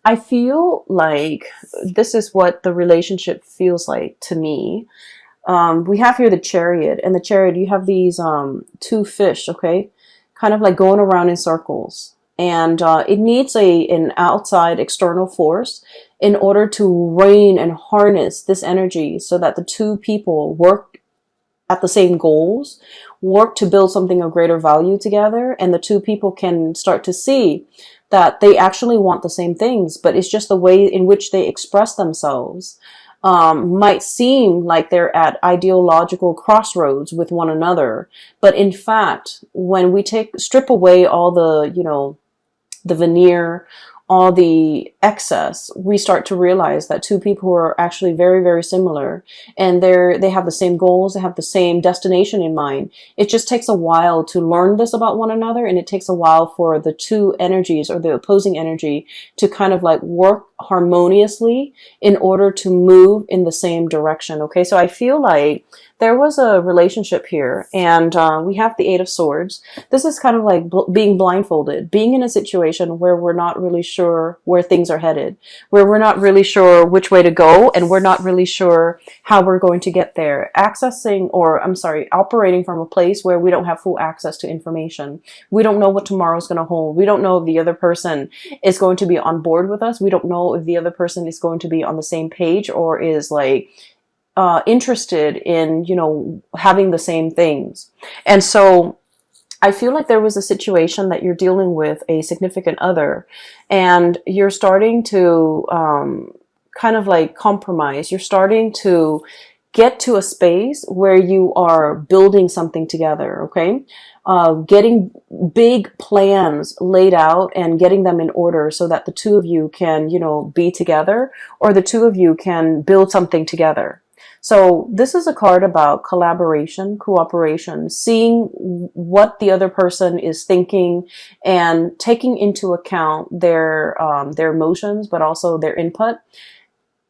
I feel like this is what the relationship feels like to me. We have here the chariot, and the chariot, you have these two fish, okay, kind of like going around in circles, and it needs an outside external force in order to rein and harness this energy so that the two people work at the same goals, work to build something of greater value together, and the two people can start to see that they actually want the same things, but it's just the way in which they express themselves might seem like they're at ideological crossroads with one another. But in fact, when we strip away all the, the veneer, all the excess, we start to realize that two people who are actually very, very similar, and they have the same goals, they have the same destination in mind. It just takes a while to learn this about one another, and it takes a while for the two energies or the opposing energy to kind of like work harmoniously in order to move in the same direction. Okay, so I feel like there was a relationship here, and we have the Eight of Swords. This is kind of like being blindfolded, being in a situation where we're not really sure where things are headed, where we're not really sure which way to go, and we're not really sure how we're going to get there. Operating from a place where we don't have full access to information. We don't know what tomorrow's going to hold. We don't know if the other person is going to be on board with us. We don't know if the other person is going to be on the same page or is like interested in, having the same things. And so I feel like there was a situation that you're dealing with a significant other, and you're starting to kind of like compromise. You're starting to get to a space where you are building something together, okay? Getting big plans laid out and getting them in order so that the two of you can, be together, or the two of you can build something together. So this is a card about collaboration, cooperation, seeing what the other person is thinking and taking into account their emotions, but also their input,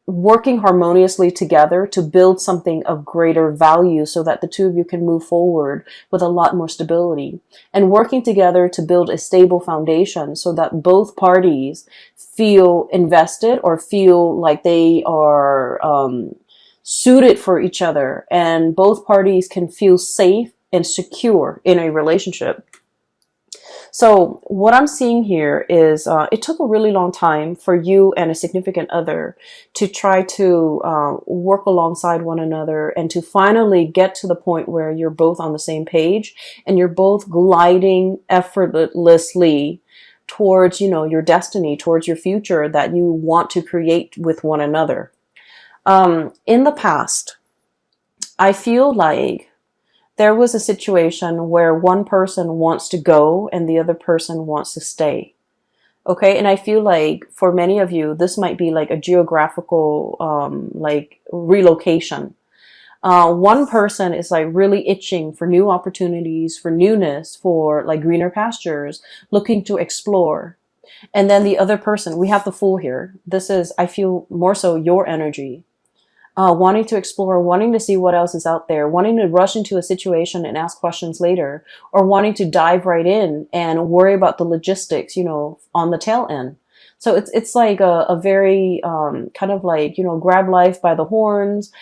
working harmoniously together to build something of greater value so that the two of you can move forward with a lot more stability, and working together to build a stable foundation so that both parties feel invested or feel like they are suited for each other, and both parties can feel safe and secure in a relationship. So what I'm seeing here is it took a really long time for you and a significant other to try to work alongside one another and to finally get to the point where you're both on the same page and you're both gliding effortlessly towards, your destiny, towards your future that you want to create with one another. In the past, I feel like there was a situation where one person wants to go and the other person wants to stay. Okay. And I feel like for many of you, this might be like a geographical, like relocation. One person is like really itching for new opportunities, for newness, for like greener pastures, looking to explore. And then the other person, we have the Fool here. This is, I feel, more so your energy. Wanting to explore, wanting to see what else is out there, wanting to rush into a situation and ask questions later, or wanting to dive right in and worry about the logistics, on the tail end. So it's like a very kind of like, grab life by the horns,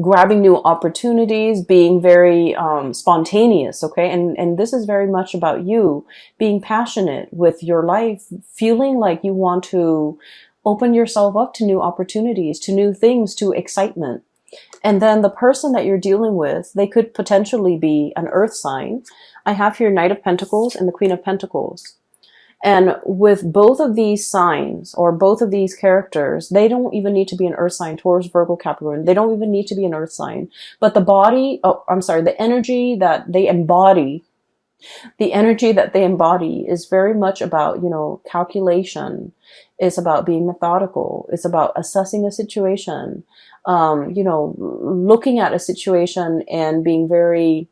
grabbing new opportunities, being very spontaneous, okay? And this is very much about you being passionate with your life, feeling like you want to open yourself up to new opportunities, to new things, to excitement. And then the person that you're dealing with, they could potentially be an earth sign. I have here Knight of Pentacles and the Queen of Pentacles. And with both of these signs or both of these characters, they don't even need to be an earth sign, Taurus, Virgo, Capricorn. They don't even need to be an earth sign. But the energy that they embody, is very much about, calculation. It's about being methodical. It's about assessing a situation, looking at a situation and being very,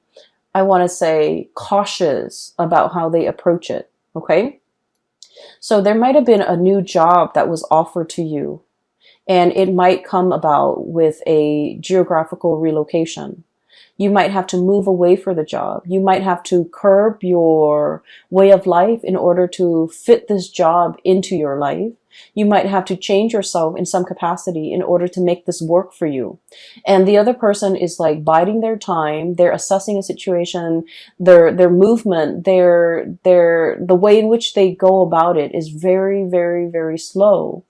I want to say, cautious about how they approach it. Okay. So there might have been a new job that was offered to you, and it might come about with a geographical relocation. You might have to move away for the job. You might have to curb your way of life in order to fit this job into your life. You might have to change yourself in some capacity in order to make this work for you. And the other person is like biding their time. They're assessing a situation, their movement, the way in which they go about it is very, very, very slow.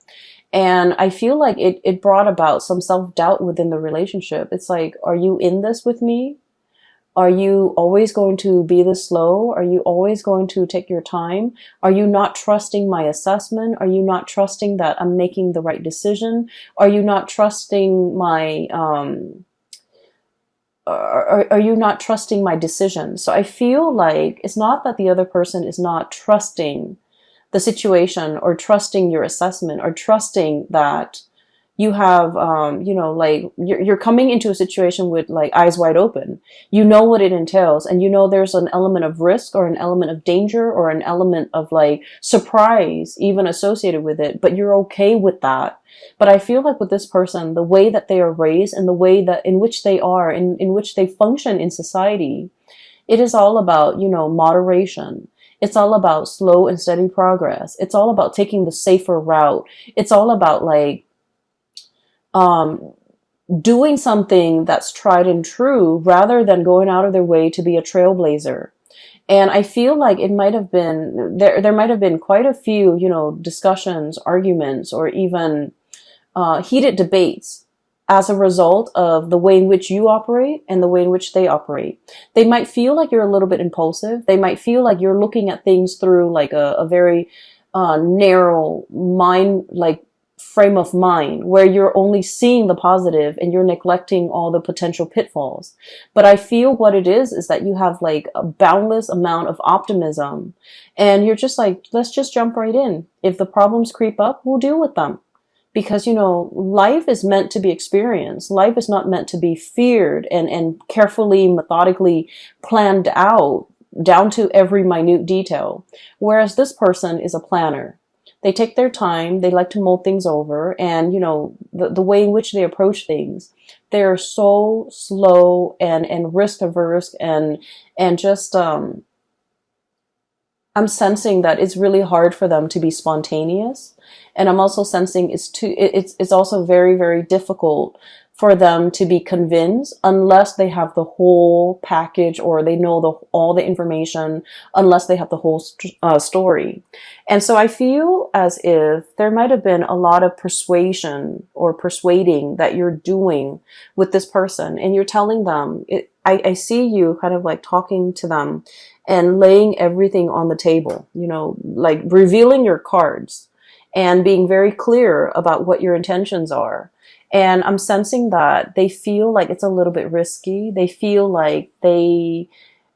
And I feel like it brought about some self-doubt within the relationship. It's like, are you in this with me? Are you always going to be this slow? Are you always going to take your time? Are you not trusting my assessment? Are you not trusting that I'm making the right decision? Are you not trusting my, are you not trusting my decision? So I feel like it's not that the other person is not trusting the situation or trusting your assessment or trusting that you have, like you're coming into a situation with like eyes wide open. You know what it entails, and you know there's an element of risk or an element of danger or an element of like surprise even associated with it, but you're okay with that. But I feel like with this person, the way that they are raised and the way that in which they are, in which they function in society, it is all about, moderation. It's all about slow and steady progress. It's all about taking the safer route. It's all about like, doing something that's tried and true rather than going out of their way to be a trailblazer. And I feel like it might have been, there might have been quite a few, discussions, arguments, or even heated debates as a result of the way in which you operate and the way in which they operate. They might feel like you're a little bit impulsive. They might feel like you're looking at things through like a very narrow mind, like frame of mind, where you're only seeing the positive and you're neglecting all the potential pitfalls. But I feel what it is that you have like a boundless amount of optimism, and you're just like, let's just jump right in. If the problems creep up, we'll deal with them. Because, life is meant to be experienced. Life is not meant to be feared and carefully, methodically planned out down to every minute detail. Whereas this person is a planner. They take their time, they like to mull things over, and, the way in which they approach things, they're so slow and risk averse and just, I'm sensing that it's really hard for them to be spontaneous. And I'm also sensing it's also very, very difficult for them to be convinced unless they have the whole package or they know all the information, unless they have the whole story. And so I feel as if there might have been a lot of persuasion or persuading that you're doing with this person, and you're telling them, I see you kind of like talking to them and laying everything on the table, like revealing your cards and being very clear about what your intentions are. And I'm sensing that they feel like it's a little bit risky. They feel like they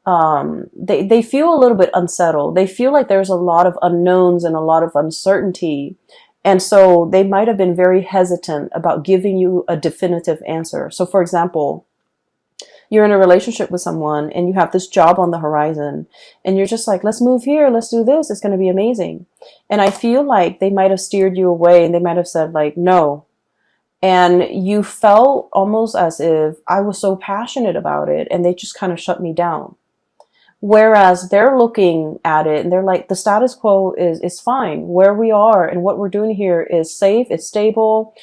feel a little bit unsettled. They feel like there's a lot of unknowns and a lot of uncertainty. And so they might have been very hesitant about giving you a definitive answer. So for example, you're in a relationship with someone and you have this job on the horizon and you're just like, let's move here, let's do this, it's going to be amazing. And I feel like they might have steered you away and they might have said like, no. And you felt almost as if I was so passionate about it and they just kind of shut me down. Whereas they're looking at it and they're like, the status quo is fine. Where we are and what we're doing here is safe, it's stable.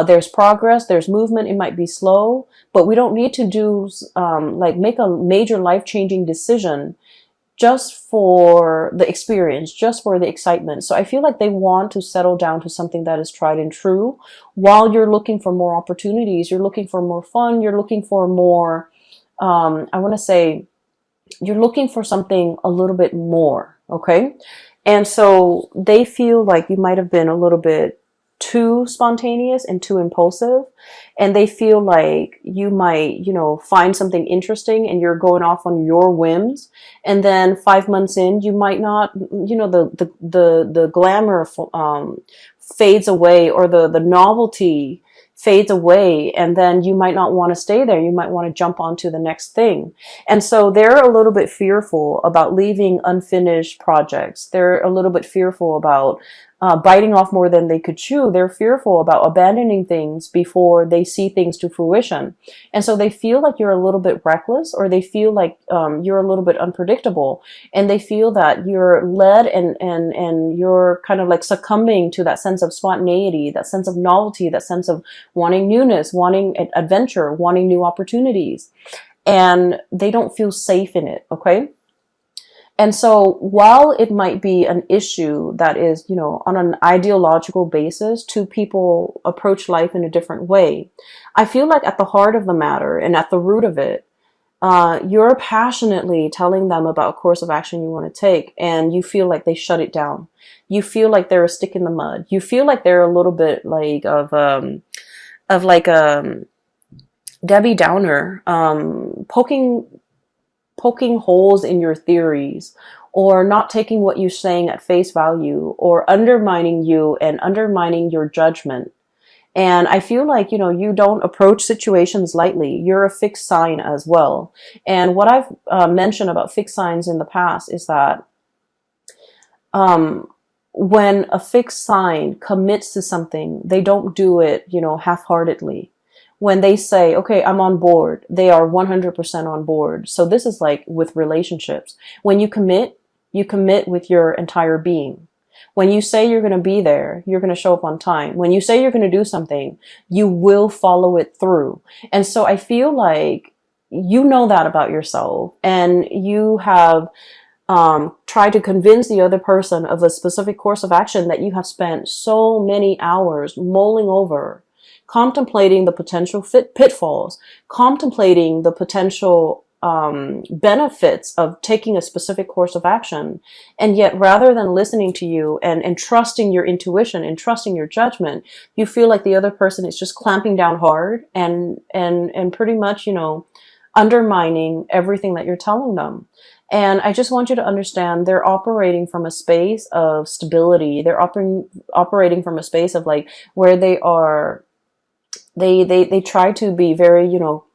There's progress, there's movement. It might be slow, but we don't need to do make a major life-changing decision just for the experience, just for the excitement. So I feel like they want to settle down to something that is tried and true while you're looking for more opportunities. You're looking for more fun. You're looking for more, you're looking for something a little bit more. Okay. And so they feel like you might have been a little bit too spontaneous and too impulsive, and they feel like you might, find something interesting and you're going off on your whims, and then 5 months in, you might not, the glamour fades away, or the novelty fades away, and then you might not want to stay there. You might want to jump onto the next thing. And so they're a little bit fearful about leaving unfinished projects. They're a little bit fearful about biting off more than they could chew. They're fearful about abandoning things before they see things to fruition. And so they feel like you're a little bit reckless, or they feel like you're a little bit unpredictable. And they feel that you're led and you're kind of like succumbing to that sense of spontaneity, that sense of novelty, that sense of wanting newness, wanting adventure, wanting new opportunities. And they don't feel safe in it, okay? And so while it might be an issue that is, you know, on an ideological basis, two people approach life in a different way, I feel like at the heart of the matter and at the root of it, you're passionately telling them about a course of action you want to take, and you feel like they shut it down. You feel like they're a stick in the mud. You feel like they're a little bit like of like Debbie Downer, poking holes in your theories, or not taking what you're saying at face value, or undermining you and undermining your judgment. And I feel like, you know, you don't approach situations lightly. You're a fixed sign as well. And what I've mentioned about fixed signs in the past is that when a fixed sign commits to something, they don't do it, you know, half-heartedly. When they say, okay, I'm on board, they are 100% on board. So this is like with relationships. When you commit with your entire being. When you say you're going to be there, you're going to show up on time. When you say you're going to do something, you will follow it through. And so I feel like you know that about yourself, and you have tried to convince the other person of a specific course of action that you have spent so many hours mulling over, contemplating the potential pitfalls, contemplating the potential benefits of taking a specific course of action. And yet, rather than listening to you and trusting your intuition and trusting your judgment, you feel like the other person is just clamping down hard and pretty much, you know, undermining everything that you're telling them. And I just want you to understand, they're operating from a space of stability. They're operating from a space of like where they are. They try to be very, you know,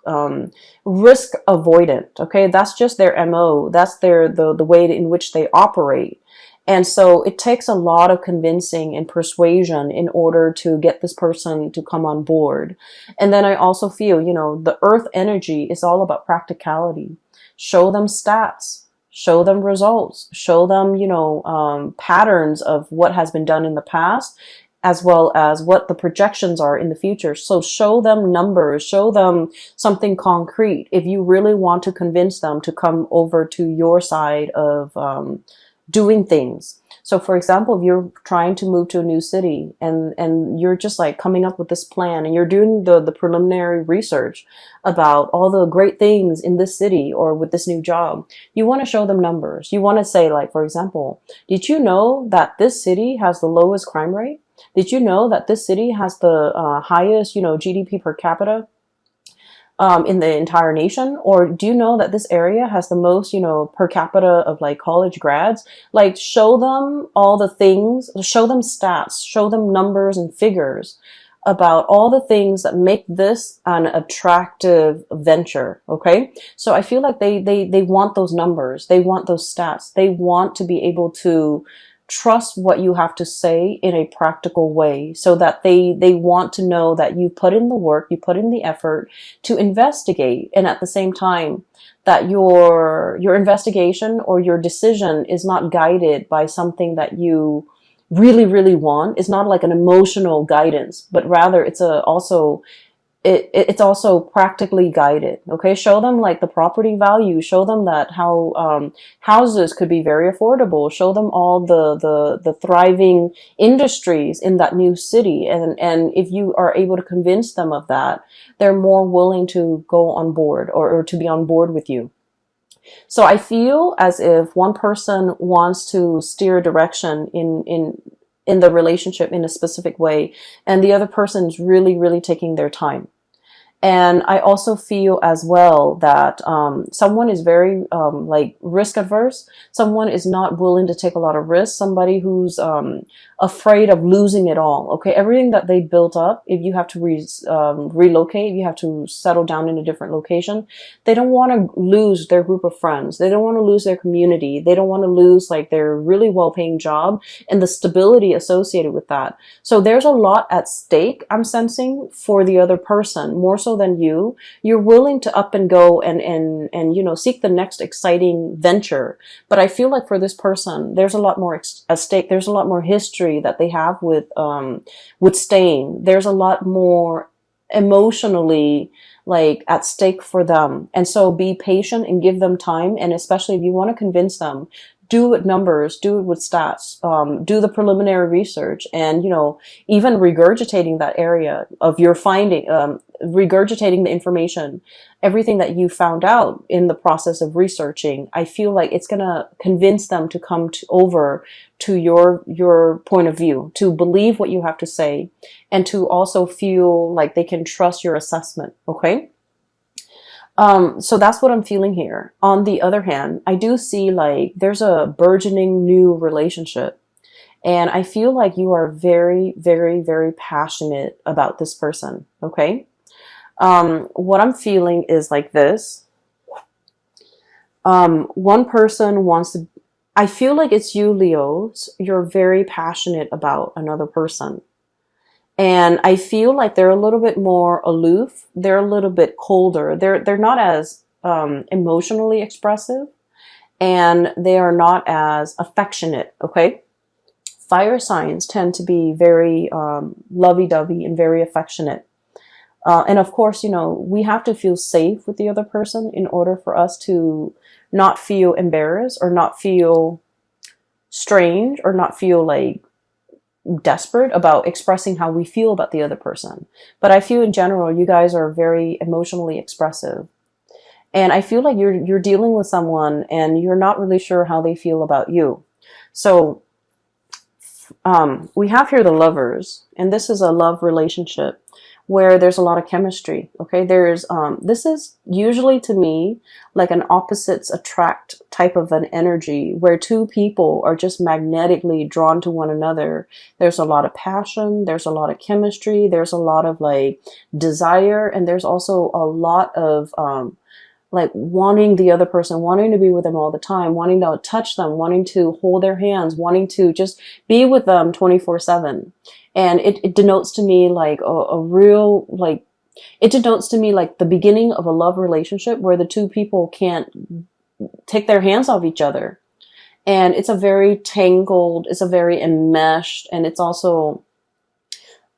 risk avoidant. Okay. That's just their MO. That's the way in which they operate. And so it takes a lot of convincing and persuasion in order to get this person to come on board. And then I also feel, you know, the earth energy is all about practicality. Show them stats, show them results, show them, you know, patterns of what has been done in the past, as well as what the projections are in the future. So show them numbers, show them something concrete if you really want to convince them to come over to your side of doing things. So for example, if you're trying to move to a new city and you're just like coming up with this plan and you're doing the preliminary research about all the great things in this city or with this new job, you want to show them numbers. You want to say, like, for example, did you know that this city has the lowest crime rate? Did you know that this city has the highest, you know, GDP per capita in the entire nation? Or do you know that this area has the most, you know, per capita of like college grads? Like, show them all the things, show them stats, show them numbers and figures about all the things that make this an attractive venture. Okay. So I feel like they want those numbers. They want those stats. They want to be able to trust what you have to say in a practical way, so that they want to know that you put in the work, you put in the effort to investigate, and at the same time that your investigation or your decision is not guided by something that you really, really want. It's not like an emotional guidance, but rather it's it's also practically guided. Okay. Show them like the property value, show them that how, houses could be very affordable, show them all the thriving industries in that new city. And if you are able to convince them of that, they're more willing to go on board or to be on board with you. So I feel as if one person wants to steer direction in the relationship in a specific way, and the other person is really, really taking their time. And I also feel as well that someone is very like risk averse. Someone is not willing to take a lot of risks. Somebody who's afraid of losing it all. Okay, everything that they built up, if you have to relocate, if you have to settle down in a different location, they don't want to lose their group of friends. They don't want to lose their community. They don't want to lose like their really well-paying job and the stability associated with that. So there's a lot at stake, I'm sensing, for the other person, more so than you. You're willing to up and go and you know, seek the next exciting venture. But I feel like for this person, there's a lot more at stake. There's a lot more history that they have with staying. There's a lot more emotionally like at stake for them. And so be patient and give them time. And especially if you want to convince them, do it with numbers, do it with stats, do the preliminary research, and, you know, even regurgitating that area of your finding, regurgitating the information, everything that you found out in the process of researching. I feel like it's going to convince them to come over to your point of view, to believe what you have to say, and to also feel like they can trust your assessment. Okay. So that's what I'm feeling here. On the other hand, I do see like there's a burgeoning new relationship, and I feel like you are very, very, very passionate about this person. Okay. What I'm feeling is like this. One person wants to, I feel like it's you, Leos. You're very passionate about another person. And I feel like they're a little bit more aloof. They're a little bit colder. They're not as emotionally expressive, and they are not as affectionate. Okay, fire signs tend to be very lovey-dovey and very affectionate. And of course, you know, we have to feel safe with the other person in order for us to not feel embarrassed or not feel strange or not feel like desperate about expressing how we feel about the other person. But I feel in general, you guys are very emotionally expressive. And I feel like you're dealing with someone and you're not really sure how they feel about you. So we have here the Lovers, and this is a love relationship where there's a lot of chemistry. Okay, there's this is usually to me like an opposites attract type of an energy where two people are just magnetically drawn to one another. There's a lot of passion, there's a lot of chemistry, there's a lot of like desire, and there's also a lot of like wanting the other person, wanting to be with them all the time, wanting to touch them, wanting to hold their hands, wanting to just be with them 24/7. And it denotes to me like a real, like, it denotes to me like the beginning of a love relationship where the two people can't take their hands off each other. And it's a very tangled, it's a very enmeshed, and it's also,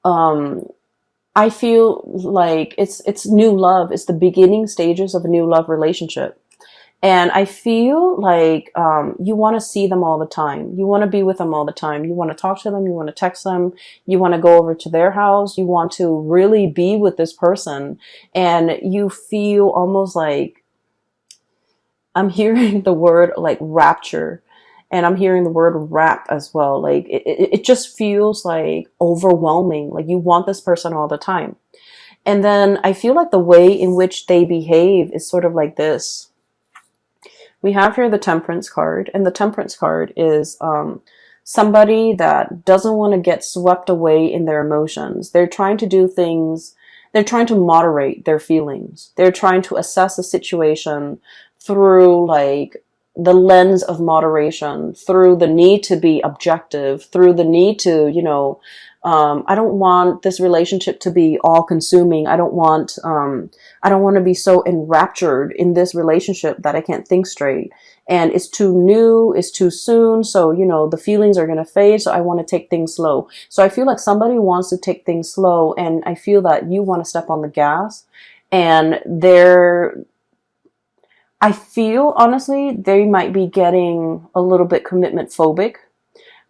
I feel like it's new love. It's the beginning stages of a new love relationship. And I feel like you want to see them all the time. You want to be with them all the time. You want to talk to them. You want to text them. You want to go over to their house. You want to really be with this person. And you feel almost like, I'm hearing the word like rapture. And I'm hearing the word rap as well. Like it just feels like overwhelming. Like you want this person all the time. And then I feel like the way in which they behave is sort of like this. We have here the Temperance card, and the Temperance card is somebody that doesn't want to get swept away in their emotions. They're trying to do things, they're trying to moderate their feelings. They're trying to assess a situation through like the lens of moderation, through the need to be objective, through the need to, you know, I don't want this relationship to be all consuming. I don't want to be so enraptured in this relationship that I can't think straight. And it's too new, it's too soon. So, you know, the feelings are going to fade. So I want to take things slow. So I feel like somebody wants to take things slow. And I feel that you want to step on the gas, and I feel honestly, they might be getting a little bit commitment phobic.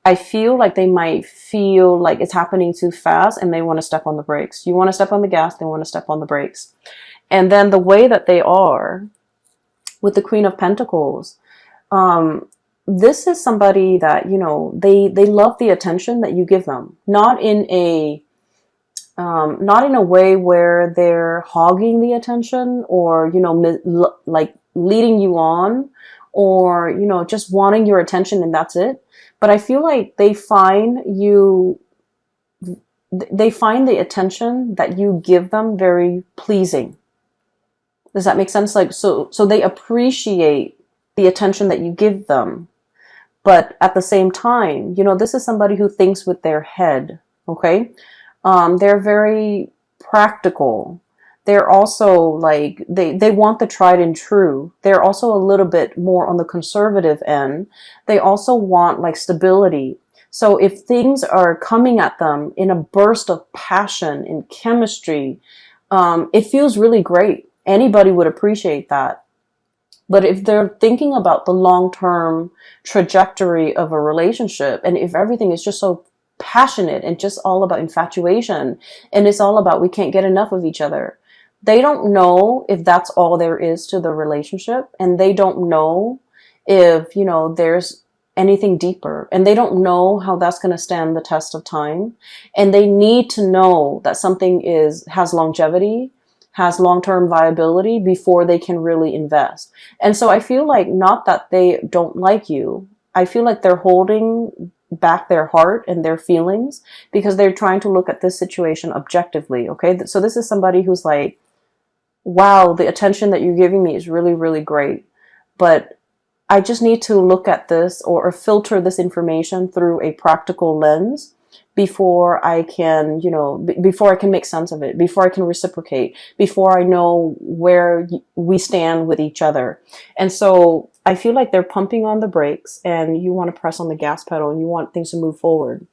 I feel like they might feel like it's happening too fast and they want to step on the brakes. You want to step on the gas, they want to step on the brakes. And then the way that they are with the Queen of Pentacles, this is somebody that, you know, they love the attention that you give them. Not in a way where they're hogging the attention or, you know, like leading you on, or, you know, just wanting your attention and that's it. but I feel like they find the attention that you give them very pleasing. Does that make sense? Like, so they appreciate the attention that you give them. But at the same time, this is somebody who thinks with their head. Okay. They're very practical. They're also like, they want the tried and true. They're also a little bit more on the conservative end. They also want like stability. So if things are coming at them in a burst of passion and chemistry, it feels really great. Anybody would appreciate that. But if they're thinking about the long-term trajectory of a relationship, and if everything is just so passionate and just all about infatuation, and it's all about we can't get enough of each other, they don't know if that's all there is to the relationship, and they don't know if, there's anything deeper, and they don't know how that's going to stand the test of time. And they need to know that something has longevity, has long-term viability before they can really invest. And so I feel like, not that they don't like you, I feel like they're holding back their heart and their feelings because they're trying to look at this situation objectively. Okay. So this is somebody who's like, wow, the attention that you're giving me is really, really great. But I just need to look at this or filter this information through a practical lens before I can, before I can make sense of it, before I can reciprocate, before I know where we stand with each other. And so I feel like they're pumping on the brakes and you want to press on the gas pedal and you want things to move forward.